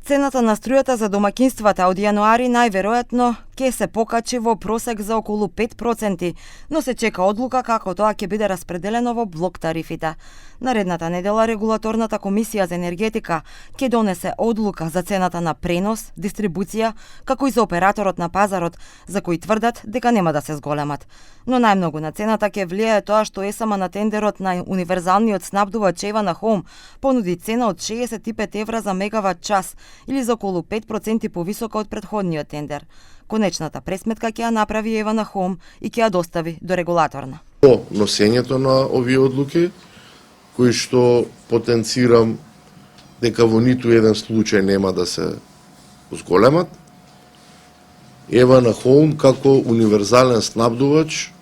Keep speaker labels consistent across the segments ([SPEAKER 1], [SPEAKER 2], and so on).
[SPEAKER 1] Цената на струјата за домаќинствата од јануари најверојатно ќе се покачи во просек за околу 5%, но се чека одлука како тоа ќе биде распределено во блок тарифите. Наредната недела регулаторната комисија за енергетика ќе донесе одлука за цената на пренос, дистрибуција, како и за операторот на пазарот, за кои тврдат дека нема да се зголемат. Но најмногу на цената ќе влијае тоа што ЕСМ на тендерот на универзалниот снабдувач Евана Хоум понуди цена од 65 евра за мегават час, или за околу 5% повисока од претходниот тендер. Конечната пресметка ќе ја направи Евана Хоум и ќе ја достави до регулаторна.
[SPEAKER 2] По носењето на овие одлуки, кои што потенцирам дека во ниту еден случај нема да се зголемат, Евана Хоум како универзален снабдувач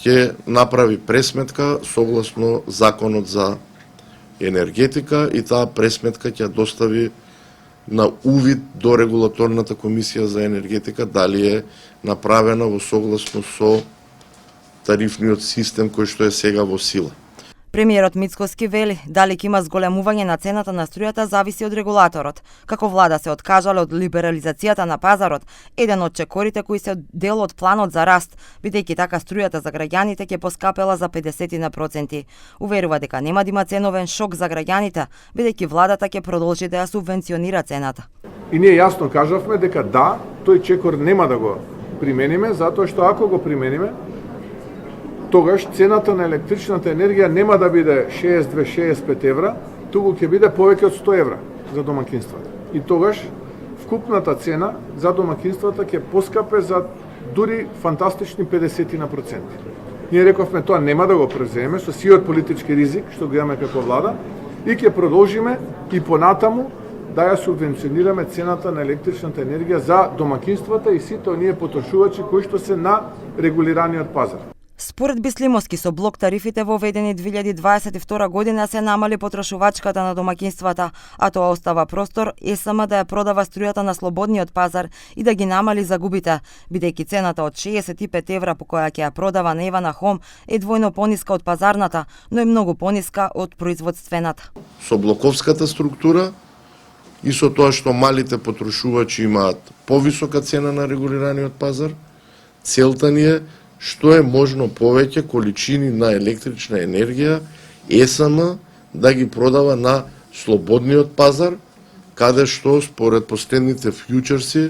[SPEAKER 2] ќе направи пресметка согласно законот за енергетика и таа пресметка ќе достави на увид до регулаторната комисија за енергетика дали е направена во согласно со тарифниот систем кој што е сега во сила.
[SPEAKER 1] Премиерот Мицкоски вели дали ќе има зголемување на цената на струјата зависи од регулаторот. Како влада се откажале од либерализацијата на пазарот, еден од чекорите кои се дел од планот за раст, бидејќи така струјата за граѓаните ќе поскапела за 50%. Уверува дека нема да има ценовен шок за граѓаните, бидејќи владата ќе продолжи да ја субвенционира цената.
[SPEAKER 3] И ние јасно кажавме дека да, тој чекор нема да го примениме, затоа што ако го примениме, тогаш цената на електричната енергија нема да биде 62-65 евра, туку ќе биде повеќе од 100 евра за домаќинствата. И тогаш вкупната цена за домаќинствата ќе поскапе за дури фантастични 50%. Ние рековме тоа нема да го преземеме со сиот политички ризик што го имаме како влада и ќе продолжиме и понатаму да ја субвенционираме цената на електричната енергија за домаќинствата и сите оние потрошувачи кои што се на регулираниот пазар.
[SPEAKER 1] Според Бислимовски, со блок тарифите воведени 2022 година се намали потрошувачката на домаќинствата, а тоа остава простор ЕСМ да ја продава струјата на слободниот пазар и да ги намали загубите, бидејќи цената од 65 евра по која ќе ја продава на Евана Хоум е двојно пониска од пазарната, но е многу пониска од производствената.
[SPEAKER 2] Со блоковската структура и со тоа што малите потрошувачи имаат повисока цена на регулираниот пазар, целта ни е што е можно повеќе количини на електрична енергија ЕСМ да ги продава на слободниот пазар, каде што според последните фјучерси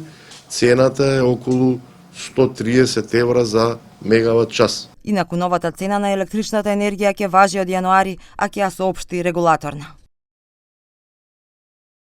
[SPEAKER 2] цената е околу 130 евра за мегават час.
[SPEAKER 1] Инаку новата цена на електричната енергија ќе важи од јануари, а ќе ја соопшти регулаторна.